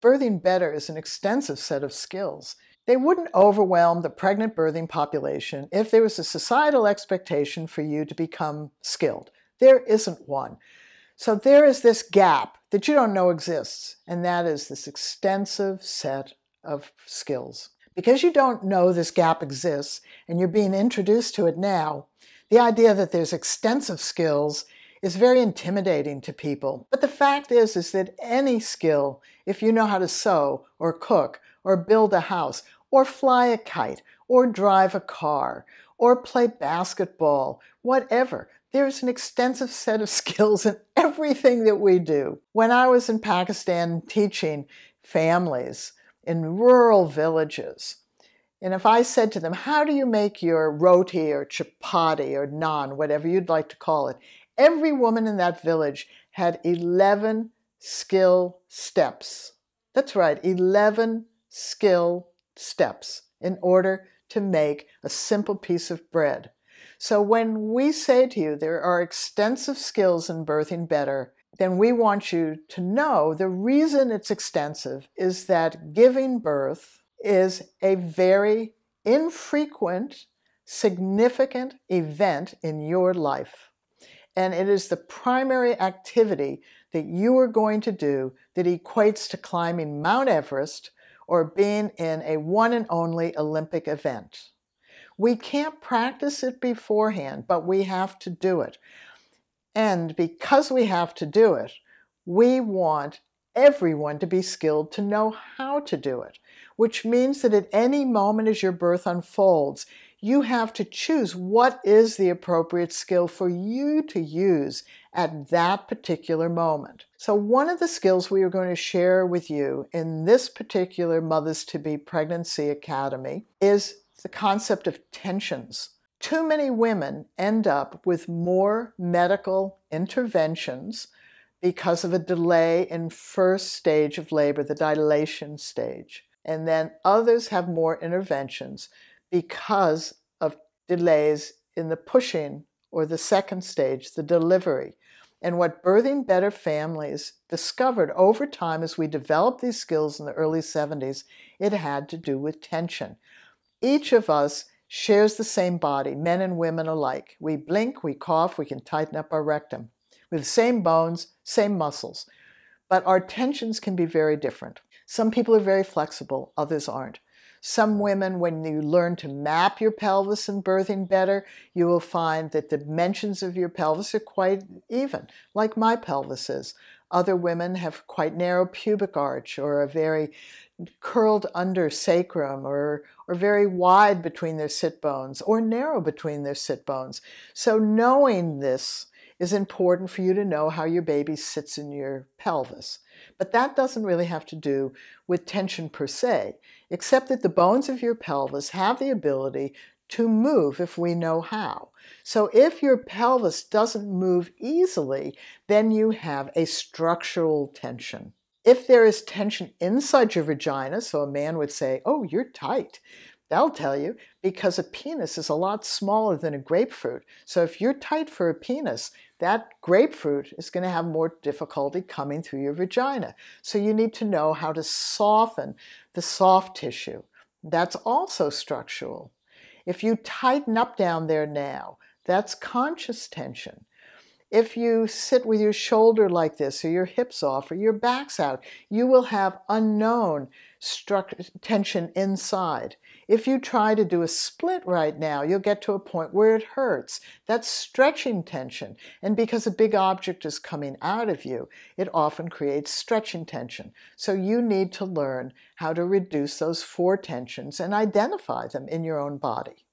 birthing better is an extensive set of skills. They wouldn't overwhelm the pregnant birthing population if there was a societal expectation for you to become skilled. There isn't one. So there is this gap that you don't know exists, and that is this extensive set of skills. Because you don't know this gap exists, and you're being introduced to it now, the idea that there's extensive skills is very intimidating to people. But the fact is that any skill, if you know how to sew, or cook, or build a house, or fly a kite, or drive a car, or play basketball, whatever, there's an extensive set of skills in everything that we do. When I was in Pakistan teaching families in rural villages, and if I said to them, how do you make your roti or chapati or naan, whatever you'd like to call it, every woman in that village had 11 skill steps. That's right, 11 skill steps in order to make a simple piece of bread. So when we say to you there are extensive skills in birthing better, then we want you to know the reason it's extensive is that giving birth is a very infrequent, significant event in your life. And it is the primary activity that you are going to do that equates to climbing Mount Everest or being in a one and only Olympic event. We can't practice it beforehand, but we have to do it. And because we have to do it, we want everyone to be skilled to know how to do it, which means that at any moment as your birth unfolds, you have to choose what is the appropriate skill for you to use at that particular moment. So one of the skills we are going to share with you in this particular Mothers-to-Be Pregnancy Academy is the concept of tensions. Too many women end up with more medical interventions because of a delay in first stage of labor, the dilation stage. And then others have more interventions because of delays in the pushing or the second stage, the delivery. And what Birthing Better families discovered over time as we developed these skills in the early 70s, it had to do with tension. Each of us shares the same body, men and women alike. We blink, we cough, we can tighten up our rectum. We have the same bones, same muscles, but our tensions can be very different. Some people are very flexible, others aren't. Some women, when you learn to map your pelvis in Birthing Better, you will find that the dimensions of your pelvis are quite even, like my pelvis is. Other women have quite narrow pubic arch or a very curled under sacrum or very wide between their sit bones or narrow between their sit bones. So knowing this is important for you to know how your baby sits in your pelvis. But that doesn't really have to do with tension per se, except that the bones of your pelvis have the ability to move if we know how. So if your pelvis doesn't move easily, then you have a structural tension. If there is tension inside your vagina, so a man would say, oh, you're tight. They'll tell you because a penis is a lot smaller than a grapefruit. So if you're tight for a penis, that grapefruit is going to have more difficulty coming through your vagina. So you need to know how to soften the soft tissue. That's also structural. If you tighten up down there now, that's conscious tension. If you sit with your shoulder like this, or your hips off, or your back's out, you will have unknown tension inside. If you try to do a split right now, you'll get to a point where it hurts. That's stretching tension. And because a big object is coming out of you, it often creates stretching tension. So you need to learn how to reduce those 4 tensions and identify them in your own body.